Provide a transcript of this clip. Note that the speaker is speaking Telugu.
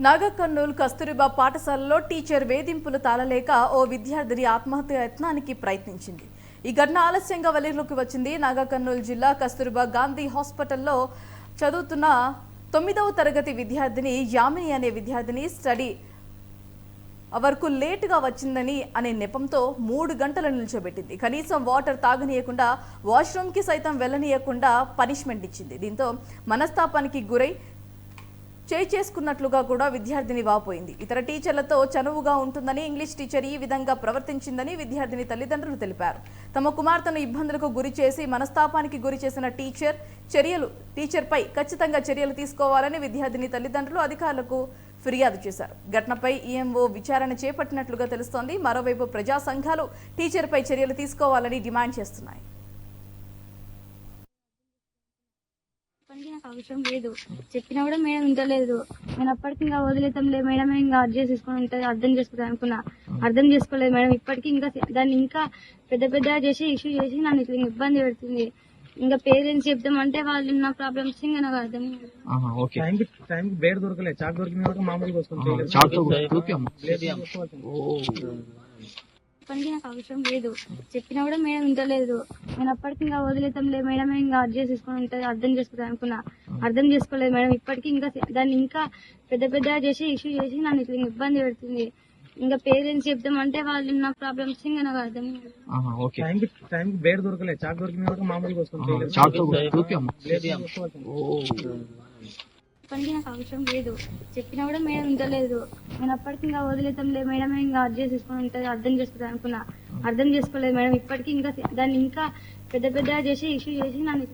నాగకర్నూలు కస్తూరిబా పాఠశాలలో టీచర్ వేధింపులు తాళలేక ఓ విద్యార్థిని ఆత్మహత్య యత్నానికి ప్రయత్నించింది. ఈ ఘటన ఆలస్యంగా వెలుగులోకి వచ్చింది. నాగకర్నూలు జిల్లా కస్తూరిబా గాంధీ హాస్పిటల్లో చదువుతున్న 9వ తరగతి విద్యార్థిని యామిని అనే విద్యార్థిని స్టడీ అవర్కు లేటుగా వచ్చిందని అనే నెపంతో 3 గంటలు నిల్చోబెట్టింది. కనీసం వాటర్ తాగనీయకుండా వాష్రూమ్కి సైతం వెళ్లనీయకుండా పనిష్మెంట్ ఇచ్చింది. దీంతో మనస్తాపానికి గురై చేసుకున్నట్లుగా కూడా విద్యార్థిని వాపోయింది. ఇతర టీచర్లతో చనువుగా ఉంటుందని ఇంగ్లీష్ టీచర్ ఈ విధంగా ప్రవర్తించిందని విద్యార్థిని తల్లిదండ్రులు తెలిపారు. తమ కుమార్తెను ఇబ్బందులకు గురి చేసి మనస్తాపానికి గురి చేసిన టీచర్పై ఖచ్చితంగా చర్యలు తీసుకోవాలని విద్యార్థిని తల్లిదండ్రులు అధికారులకు ఫిర్యాదు చేశారు. ఘటనపై ఈఎంఓ విచారణ చేపట్టినట్లుగా తెలుస్తోంది. మరోవైపు ప్రజా సంఘాలు టీచర్పై చర్యలు తీసుకోవాలని డిమాండ్ చేస్తున్నాయి. నాకు అవసరం లేదు, చెప్పినా కూడా మేడం వింటలేదు. నేను అప్పటికి ఇంకా వదిలేతాంలే మేడం, ఇంకా అడ్జస్ట్ చేసుకుని ఉంటుంది, అర్థం చేసుకుంటాను అనుకున్నా. అర్థం చేసుకోలేదు మేడం. ఇప్పటికీ ఇంకా దాన్ని ఇంకా పెద్ద చేసి ఇష్యూ చేసి నన్ను ఇట్లా ఇబ్బంది పెడుతుంది. ఇంకా పేరెంట్స్ చెప్తామంటే వాళ్ళు నా ప్రాబ్లమ్స్ ఇంకా నాకు అర్థం పనికి నాకు అవసరం లేదు, చెప్పినా కూడా మేడం వింటలేదు. నేను అప్పటికి ఇంకా వదిలేతాంలే మేడం, ఇంకా అడ్జస్ట్ చేసుకుని ఉంటుంది, అర్థం చేసుకుంటాను అనుకున్నా. అర్థం చేసుకోలేదు మేడం. ఇప్పటికీ ఇంకా దాన్ని ఇంకా పెద్ద చేసి ఇష్యూ చేసి నన్ను ఇట్లా ఇబ్బంది పెడుతుంది. ఇంకా పేరెంట్స్ చెప్తామంటే వాళ్ళు నా ప్రాబ్లమ్స్ ఇంకా నాకు అర్థం పనికి నాకు అవసరం లేదు, చెప్పినా కూడా మేడం వింటలేదు. నేను అప్పటికి ఇంకా వదిలేతాంలే మేడం, ఇంకా అడ్జస్ట్ చేసుకుని ఉంటుంది, అర్థం చేసుకుంటాను అనుకున్నా. అర్థం చేసుకోలేదు మేడం. ఇప్పటికీ ఇంకా దాన్ని ఇంకా పెద్ద చేసి ఇష్యూ చేసి నన్ను